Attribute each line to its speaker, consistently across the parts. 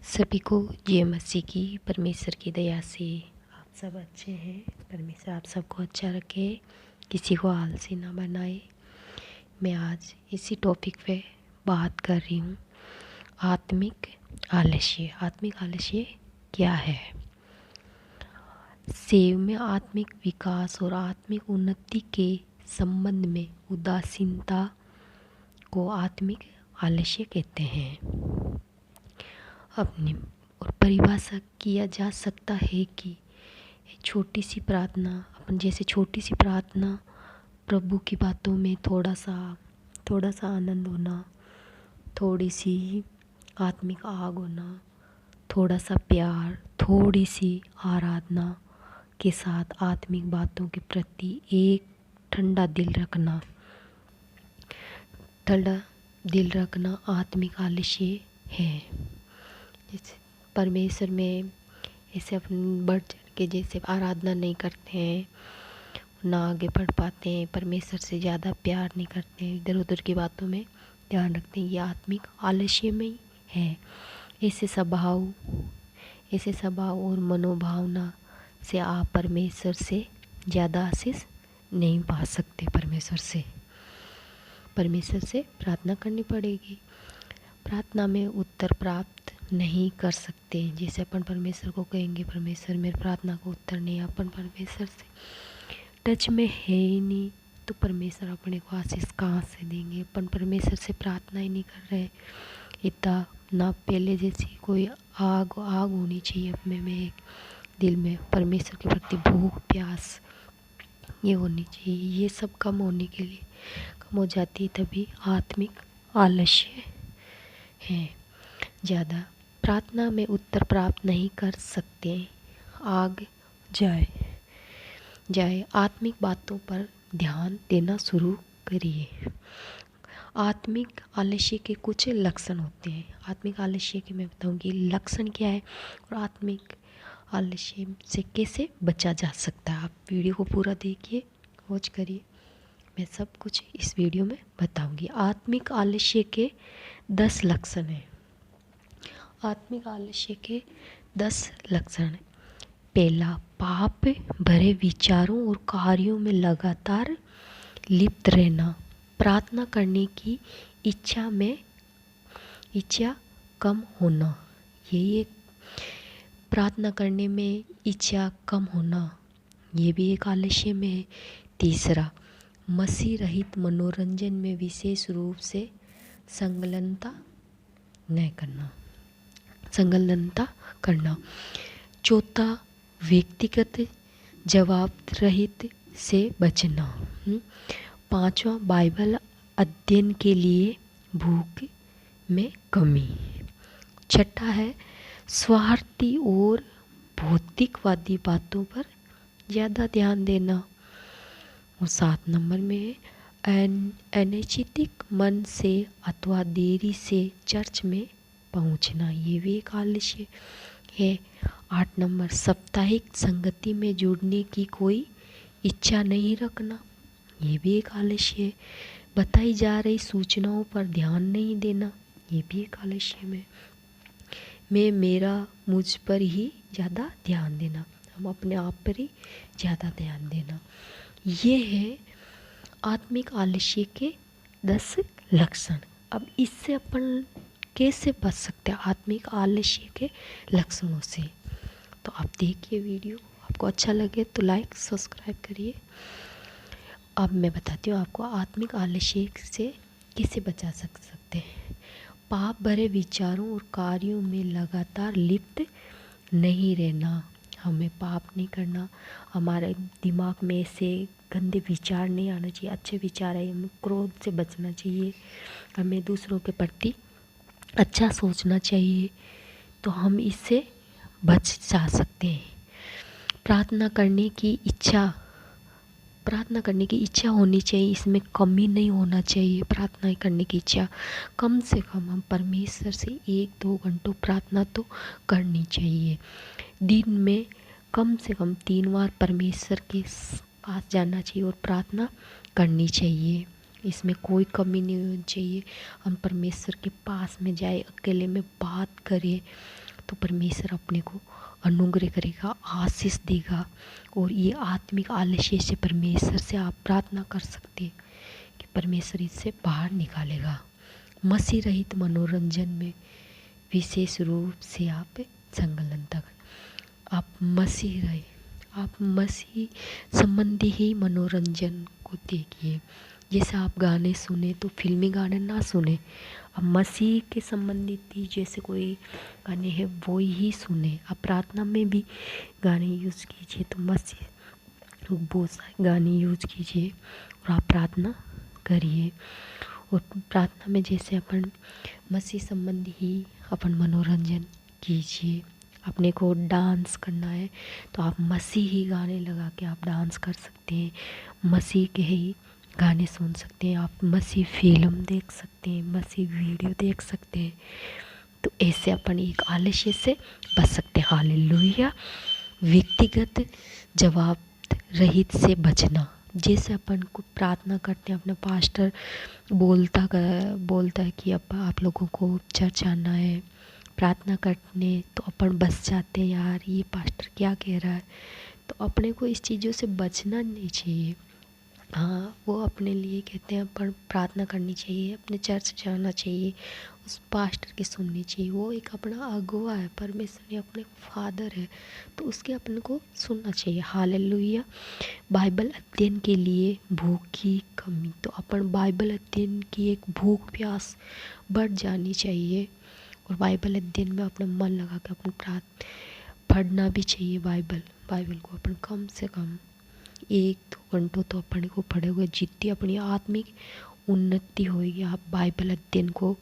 Speaker 1: सभी को जय मसीह की। परमेश्वर की दया से आप सब अच्छे हैं। परमेश्वर आप सबको अच्छा रखे, किसी को आलसी ना बनाए। मैं आज इसी टॉपिक पे बात कर रही हूँ, आत्मिक आलस्य। आत्मिक आलस्य क्या है? सेव में आत्मिक विकास और आत्मिक उन्नति के संबंध में उदासीनता को आत्मिक आलस्य कहते हैं। अपने और परिभाषा किया जा सकता है कि छोटी सी प्रार्थना, अपन जैसे छोटी सी प्रार्थना, प्रभु की बातों में थोड़ा सा आनंद होना, थोड़ी सी आत्मिक आग होना, थोड़ा सा प्यार, थोड़ी सी आराधना के साथ आत्मिक बातों के प्रति एक ठंडा दिल रखना आत्मिक आलस्य है। जैसे परमेश्वर में ऐसे अपन बढ़ चढ़ के जैसे आराधना नहीं करते हैं, ना आगे बढ़ पाते हैं, परमेश्वर से ज़्यादा प्यार नहीं करते हैं, इधर उधर की बातों में ध्यान रखते हैं, ये आत्मिक आलस्य में ही है। ऐसे स्वभाव और मनोभावना से आप परमेश्वर से ज़्यादा आशीष नहीं पा सकते। परमेश्वर से प्रार्थना करनी पड़ेगी। प्रार्थना में उत्तर प्राप्त नहीं कर सकते। जैसे अपन परमेश्वर को कहेंगे, परमेश्वर मेरी प्रार्थना को उत्तर नहीं, अपन परमेश्वर से टच में है ही नहीं, तो परमेश्वर अपने को आशीष कहाँ से देंगे? अपन परमेश्वर से प्रार्थना ही नहीं कर रहे। इतना ना पहले जैसी कोई आग होनी चाहिए अपने में, एक दिल में परमेश्वर के प्रति भूख प्यास ये होनी चाहिए। ये सब कम हो जाती है, तभी आत्मिक आलस्य है। ज़्यादा प्रार्थना में उत्तर प्राप्त नहीं कर सकते। आग जाए आत्मिक बातों पर ध्यान देना शुरू करिए। आत्मिक आलस्य के कुछ लक्षण होते हैं। आत्मिक आलस्य के मैं बताऊंगी लक्षण क्या है और आत्मिक आलस्य से कैसे बचा जा सकता है। आप वीडियो को पूरा देखिए, वॉच करिए, मैं सब कुछ इस वीडियो में बताऊंगी। आत्मिक आलस्य के 10 लक्षण हैं। आत्मिक आलस्य के 10 लक्षण। पहला, पाप भरे विचारों और कार्यों में लगातार लिप्त रहना। प्रार्थना करने की इच्छा कम होना, यही एक प्रार्थना करने में इच्छा कम होना, ये भी एक आलस्य में है। तीसरा, मसीह रहित मनोरंजन में विशेष रूप से संलग्नता करना। चौथा, व्यक्तिगत जवाब रहित से बचना। पांचवा, बाइबल अध्ययन के लिए भूख में कमी। छठा है स्वार्थी और भौतिकवादी बातों पर ज़्यादा ध्यान देना। और 7 नंबर में है अनैच्छिक मन से अथवा देरी से चर्च में पहुंचना, ये भी एक आलस्य है। 8 नंबर, साप्ताहिक संगति में जुड़ने की कोई इच्छा नहीं रखना, ये भी एक आलस्य है। बताई जा रही सूचनाओं पर ध्यान नहीं देना, ये भी एक आलस्य में मुझ पर ही ज़्यादा ध्यान देना, हम अपने आप पर ही ज़्यादा ध्यान देना। ये है आत्मिक आलस्य के 10 लक्षण। अब इससे अपन कैसे बच सकते हैं आत्मिक आलस्य के लक्षणों से? तो आप देखिए वीडियो, आपको अच्छा लगे तो लाइक सब्सक्राइब करिए। अब मैं बताती हूँ आपको आत्मिक आलस्य से कैसे बचा सकते हैं। पाप भरे विचारों और कार्यों में लगातार लिप्त नहीं रहना। हमें पाप नहीं करना, हमारे दिमाग में ऐसे गंदे विचार नहीं आना चाहिए, अच्छे विचार आए। हमें क्रोध से बचना चाहिए, हमें दूसरों के प्रति अच्छा सोचना चाहिए, तो हम इससे बच जा सकते हैं। प्रार्थना करने की इच्छा होनी चाहिए, इसमें कमी नहीं होना चाहिए। प्रार्थना करने की इच्छा कम से कम हम परमेश्वर से 1-2 घंटों प्रार्थना तो करनी चाहिए। दिन में कम से कम 3 बार परमेश्वर के पास जाना चाहिए और प्रार्थना करनी चाहिए। इसमें कोई कमी नहीं होनी चाहिए। हम परमेश्वर के पास में जाए, अकेले में बात करें, तो परमेश्वर अपने को अनुग्रह करेगा, आशीष देगा। और ये आत्मिक आलस्य से परमेश्वर से आप प्रार्थना कर सकते हैं कि परमेश्वर इससे बाहर निकालेगा। मसीह रहित मनोरंजन में विशेष रूप से आप संलग्नता करें। आप मसीह संबंधी ही मनोरंजन को देखिए। जैसे आप गाने सुने तो फिल्मी गाने ना सुने, अब मसीह के संबंधित ही जैसे कोई गाने हैं वो ही सुने। आप प्रार्थना में भी गाने यूज़ कीजिए, तो मसीह बहुत सारे गाने यूज़ कीजिए और आप प्रार्थना करिए। और प्रार्थना में जैसे अपन मसीह संबंधी ही अपन मनोरंजन कीजिए। अपने को डांस करना है तो आप मसीह ही गाने लगा के आप डांस कर सकते हैं, मसीह के ही गाने सुन सकते हैं, आप मसीह फिल्म देख सकते हैं, मसीह वीडियो देख सकते हैं। तो ऐसे अपन एक आलस्य से बच सकते हैं। हालेलुया। व्यक्तिगत जवाब रहित से बचना। जैसे अपन को प्रार्थना करते हैं, अपना पास्टर बोलता है कि अब आप लोगों को चर्च आना है प्रार्थना करने, तो अपन बच जाते हैं, यार ये पास्टर क्या कह रहा है। तो अपने को इस चीज़ों से बचना नहीं चाहिए। हाँ, वो अपने लिए कहते हैं, पर प्रार्थना करनी चाहिए, अपने चर्च जाना चाहिए, उस पास्टर की सुननी चाहिए। वो एक अपना अगुआ है, परमेश्वर ने अपने फादर है, तो उसके अपने को सुनना चाहिए। हालेलुया। बाइबल अध्ययन के लिए भूख की कमी। तो अपन बाइबल अध्ययन की एक भूख प्यास बढ़ जानी चाहिए और बाइबल अध्ययन में अपना मन लगा के अपन पढ़ना भी चाहिए। बाइबल को अपन कम से कम 1-2 घंटों तो अपने को पढ़े हुए, जितनी अपनी आत्मिक उन्नति होगी, आप बाइबल अध्ययन को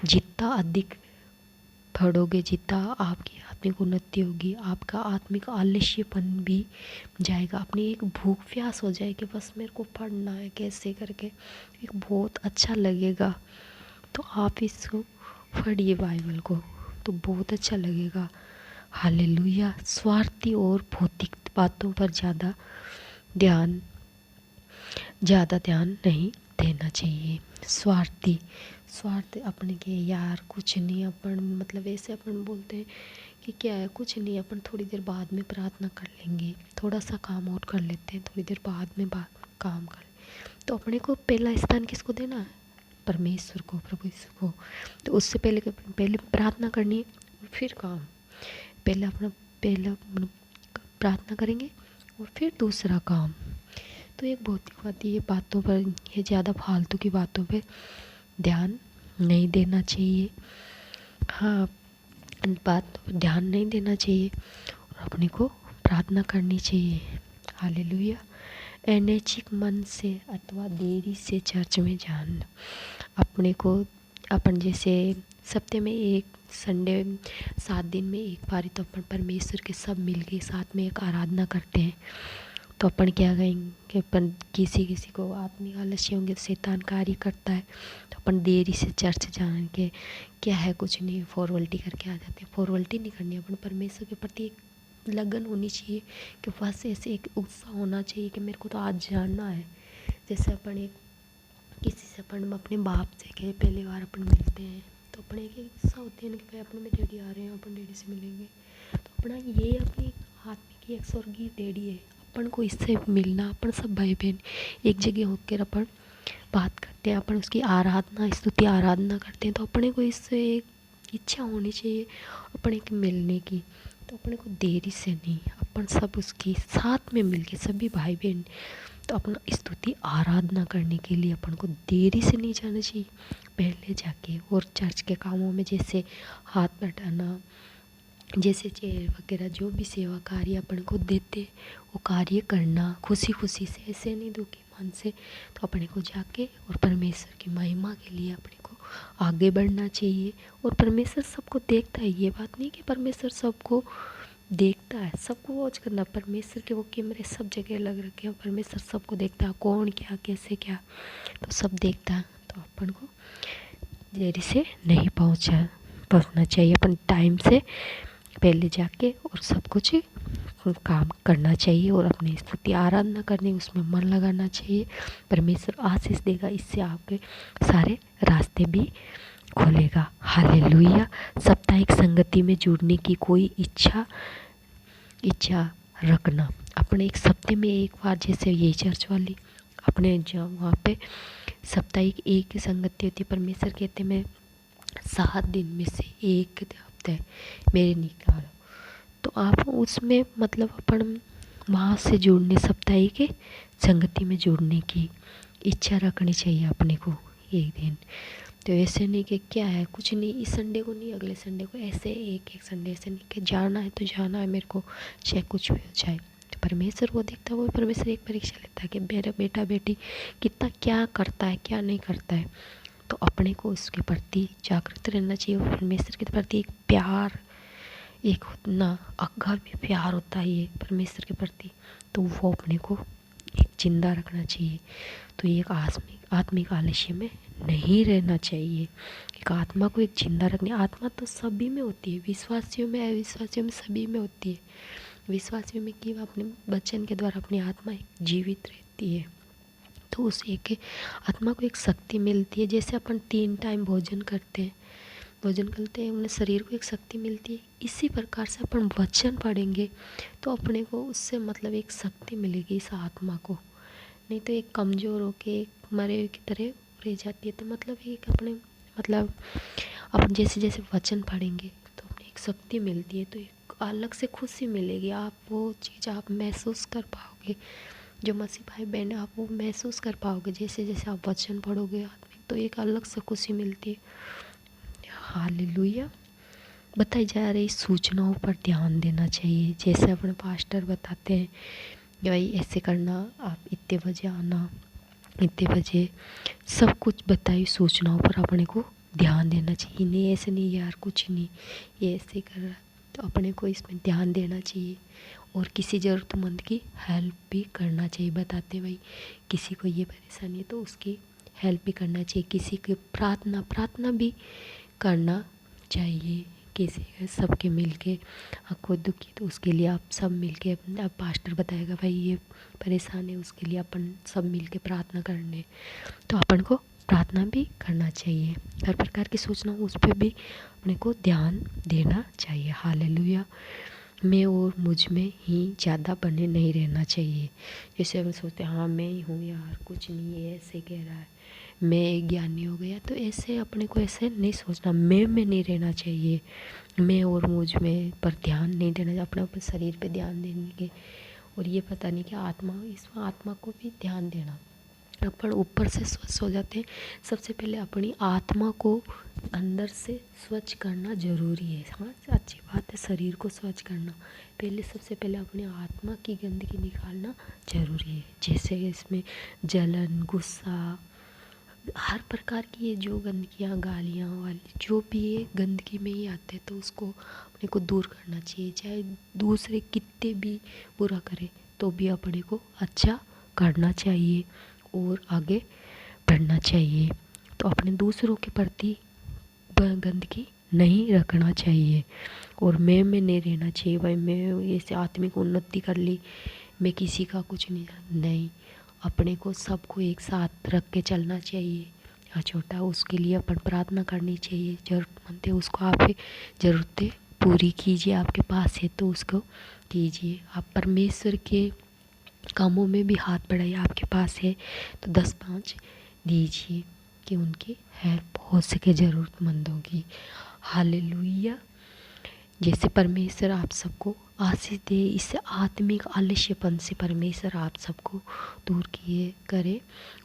Speaker 1: जितना अधिक पढ़ोगे, जितना आपकी आत्मिक उन्नति होगी, आपका आत्मिक आलस्यपन भी जाएगा। अपनी एक भूख प्यास हो जाएगी, बस मेरे को पढ़ना है कैसे करके, एक बहुत अच्छा लगेगा। तो आप इसको पढ़िए बाइबल को, तो बहुत अच्छा लगेगा। हालेलुया। स्वार्थी और भौतिक बातों पर ज़्यादा ध्यान नहीं देना चाहिए। स्वार्थ अपने के यार कुछ नहीं, अपन मतलब ऐसे अपन बोलते हैं कि क्या है, कुछ नहीं, अपन थोड़ी देर बाद में प्रार्थना कर लेंगे, थोड़ा सा काम और कर लेते हैं, थोड़ी देर बाद में काम कर ले। तो अपने को पहला स्थान किसको देना है? परमेश्वर को, प्रभु यीशु को। तो उससे पहले प्रार्थना करनी है और फिर काम। पहला प्रार्थना करेंगे और फिर दूसरा काम। तो एक भौतिक बातों पर, ये ज़्यादा फालतू की बातों पर ध्यान नहीं देना चाहिए। हाँ, बात पर ध्यान नहीं देना चाहिए और अपने को प्रार्थना करनी चाहिए। हालेलुया। अनैच्छिक मन से अथवा देरी से चर्च में जाना। अपने को अपन जैसे सप्ताह में एक संडे 7 दिन में एक बार तो अपन परमेश्वर के सब मिलके साथ में एक आराधना करते हैं। तो अपन क्या कहेंगे, अपन किसी को आत्मिक आलस्य होंगे, शैतान कार्य करता है, तो अपन देरी से चर्च जाने के क्या है, कुछ नहीं, फॉर्मेलिटी करके आ जाते हैं। फॉर्मेलिटी नहीं करनी, अपन परमेश्वर के प्रति एक लगन होनी चाहिए कि बस ऐसे एक उत्साह होना चाहिए कि मेरे को तो आज जानना है। जैसे अपन एक किसी से अपन अपने बाप से के पहली बार अपन मिलते हैं, तो अपन एक उत्साह होती है ना कि भाई अपने में डैडी आ रहे हैं, अपन डैडी से मिलेंगे। तो अपना ये अपनी आत्मिक एक स्वर्गीय डैडी है, अपन को इससे मिलना, अपन सब भाई बहन एक जगह होकर अपन बात करते हैं, अपन उसकी स्तुति आराधना करते हैं। तो अपने को इससे एक इच्छा होनी चाहिए अपने के मिलने की। तो अपने को देरी से नहीं, अपन सब उसकी साथ में मिलके सभी भाई बहन, तो अपना स्तुति आराधना करने के लिए अपन को देरी से नहीं जाना चाहिए, पहले जाके। और चर्च के कामों में जैसे हाथ बटाना, जैसे चेयर वगैरह जो भी सेवा कार्य अपन को देते वो कार्य करना खुशी खुशी से, ऐसे नहीं दुखी मन से। तो अपने को जाके और परमेश्वर की महिमा के लिए अपने को आगे बढ़ना चाहिए। और परमेश्वर सबको देखता है, ये बात नहीं कि परमेश्वर सबको देखता है, सबको वॉच करना। परमेश्वर के वो कैमरे सब जगह लग रखे हैं, परमेश्वर सबको देखता है, कौन क्या कैसे क्या, तो सब देखता है। तो अपन को देरी से नहीं पहुंचना चाहिए, अपन टाइम से पहले जाके और सब कुछ काम करना चाहिए और अपनी स्तुति आराधना करने उसमें मन लगाना चाहिए। परमेश्वर आशीष देगा, इससे आपके सारे रास्ते भी खोलेगा। हालेलुया। साप्ताहिक संगति में जुड़ने की कोई इच्छा रखना। अपने एक सप्ताह में एक बार, जैसे ये चर्च वाली अपने जहाँ वहाँ पे साप्ताहिक एक ही संगति होती है। परमेश्वर कहते मैं 7 दिन में से एक हफ्ते मेरे निकालो, तो आप उसमें मतलब अपन वहाँ से जुड़ने, साप्ताहिक संगति में जुड़ने की इच्छा रखनी चाहिए अपने को एक दिन। तो ऐसे नहीं कि क्या है कुछ नहीं, इस संडे को नहीं अगले संडे को, ऐसे एक संडे ऐसे नहीं कि जाना है तो जाना है मेरे को, चाहे कुछ भी हो जाए। तो परमेश्वर वो देखता है, वो परमेश्वर एक परीक्षा लेता है कि मेरा बेटा बेटी कितना क्या करता है क्या नहीं करता है। तो अपने को उसके प्रति जागृत रहना चाहिए। और परमेश्वर के प्रति एक प्यार, एक उतना अगाध प्यार होता है ये परमेश्वर के प्रति, तो वो अपने को एक जिंदा रखना चाहिए। तो ये एक आत्मिक आलस्य में नहीं रहना चाहिए। एक आत्मा को एक जिंदा रखनी, आत्मा तो सभी में होती है, विश्वासियों में अविश्वासियों में सभी में होती है। विश्वासियों में कि अपने वचन के द्वारा अपनी आत्मा एक जीवित रहती है, तो उस एक आत्मा को एक शक्ति मिलती है। जैसे अपन 3 टाइम भोजन करते हैं उन्हें शरीर को एक शक्ति मिलती है, इसी प्रकार से अपन वचन पढ़ेंगे तो अपने को उससे मतलब एक शक्ति मिलेगी इस आत्मा को। नहीं तो एक कमज़ोर होके एक मरे हुए की तरह रह जाती है। तो मतलब एक अपने मतलब अपन जैसे जैसे वचन पढ़ेंगे तो अपनी एक शक्ति मिलती है, तो एक अलग से खुशी मिलेगी। आप वो चीज़ आप महसूस कर पाओगे, जो मसीह भाई बहन आप वो महसूस कर पाओगे जैसे जैसे आप वचन पढ़ोगे आत्मिक, तो एक अलग से खुशी मिलती है। हालेलुया। बताई जा रही सूचनाओं पर ध्यान देना चाहिए। जैसे अपने पास्टर बताते हैं कि भाई ऐसे करना, आप इतने बजे आना, इतने बजे, सब कुछ बताई सूचनाओं पर अपने को ध्यान देना चाहिए। नहीं ऐसे नहीं यार कुछ नहीं, ये ऐसे कर रहा है, तो अपने को इसमें ध्यान देना चाहिए। और किसी ज़रूरतमंद की हेल्प भी करना चाहिए। बताते भाई किसी को ये परेशानी है तो उसकी हेल्प भी करना चाहिए। किसी की प्रार्थना भी करना चाहिए। किसी सबके मिल के आपको दुखी तो उसके लिए आप सब मिल के, अब पास्टर बताएगा भाई ये परेशान है, उसके लिए अपन सब मिल के प्रार्थना करने, तो अपन को प्रार्थना भी करना चाहिए। हर प्रकार की सूचना उस पर भी अपने को ध्यान देना चाहिए। हालेलुया। मैं और मुझ में ही ज़्यादा बने नहीं रहना चाहिए। जैसे हम सोचते हैं हाँ मैं ही हूँ यार कुछ नहीं है, ऐसे कह रहा है, मैं ज्ञानी हो गया, तो ऐसे अपने को ऐसे नहीं सोचना। मैं में नहीं रहना चाहिए, मैं और मुझ में पर ध्यान नहीं देना चाहिए। अपने ऊपर शरीर पे ध्यान देंगे और ये पता नहीं कि इस आत्मा को भी ध्यान देना। अपन ऊपर से स्वच्छ हो जाते हैं, सबसे पहले अपनी आत्मा को अंदर से स्वच्छ करना ज़रूरी है। हाँ अच्छी बात है शरीर को स्वच्छ करना, पहले सबसे पहले अपनी आत्मा की गंदगी निकालना ज़रूरी है। जैसे इसमें जलन, गुस्सा, हर प्रकार की ये जो गंदगियाँ, गालियाँ वाली जो भी ये गंदगी में ही आते हैं, तो उसको अपने को दूर करना चाहिए। चाहे दूसरे कितने भी बुरा करे तो भी अपने को अच्छा करना चाहिए और आगे बढ़ना चाहिए। तो अपने दूसरों के प्रति गंदगी नहीं रखना चाहिए और मैं में नहीं रहना चाहिए। भाई मैं ऐसे आत्मिक उन्नति कर ली, मैं किसी का कुछ नहीं, अपने को सबको एक साथ रख के चलना चाहिए। या छोटा उसके लिए अपन प्रार्थना करनी चाहिए, ज़रूरतमंद है उसको आप ज़रूरतें पूरी कीजिए, आपके पास है तो उसको कीजिए। आप परमेश्वर के कामों में भी हाथ बढ़ाइए, आपके पास है तो 10-5 दीजिए कि उनकी हेल्प हो सके ज़रूरतमंदों की। हालेलुया। जैसे परमेश्वर आप सबको आशीष दे, इससे आत्मिक आलस्यपन से परमेश्वर आप सबको दूर किए करे।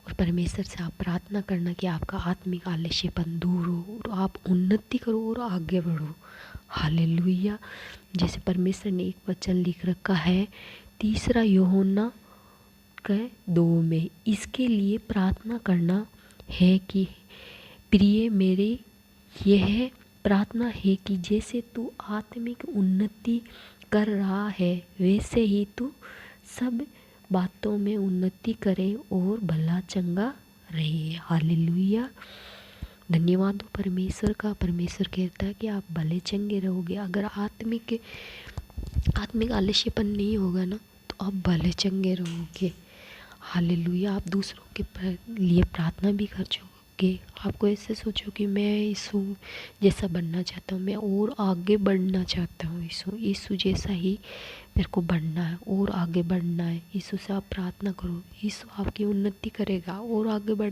Speaker 1: और परमेश्वर से आप प्रार्थना करना कि आपका आत्मिक आलस्यपन दूर हो और आप उन्नति करो और आगे बढ़ो। हालेलुया। जैसे परमेश्वर ने एक वचन लिख रखा है 3 यूहन्ना 2 में, इसके लिए प्रार्थना करना है कि प्रिय मेरे, यह प्रार्थना है कि जैसे तू आत्मिक उन्नति कर रहा है वैसे ही तू सब बातों में उन्नति करे और भला चंगा रहे। हालेलुया। धन्यवाद हो परमेश्वर का। परमेश्वर कहता है कि आप भले चंगे रहोगे। अगर आत्मिक आलस्यपन नहीं होगा ना तो आप भले चंगे रहोगे। हालेलुया। आप दूसरों के लिए प्रार्थना भी आगे, आपको ऐसे सोचो कि मैं यीशु जैसा बनना चाहता हूँ, मैं और आगे बढ़ना चाहता हूँ, यीशु जैसा ही मेरे को बनना है और आगे बढ़ना है। यीशु से आप प्रार्थना करो, यीशु आपकी उन्नति करेगा और आगे बढ़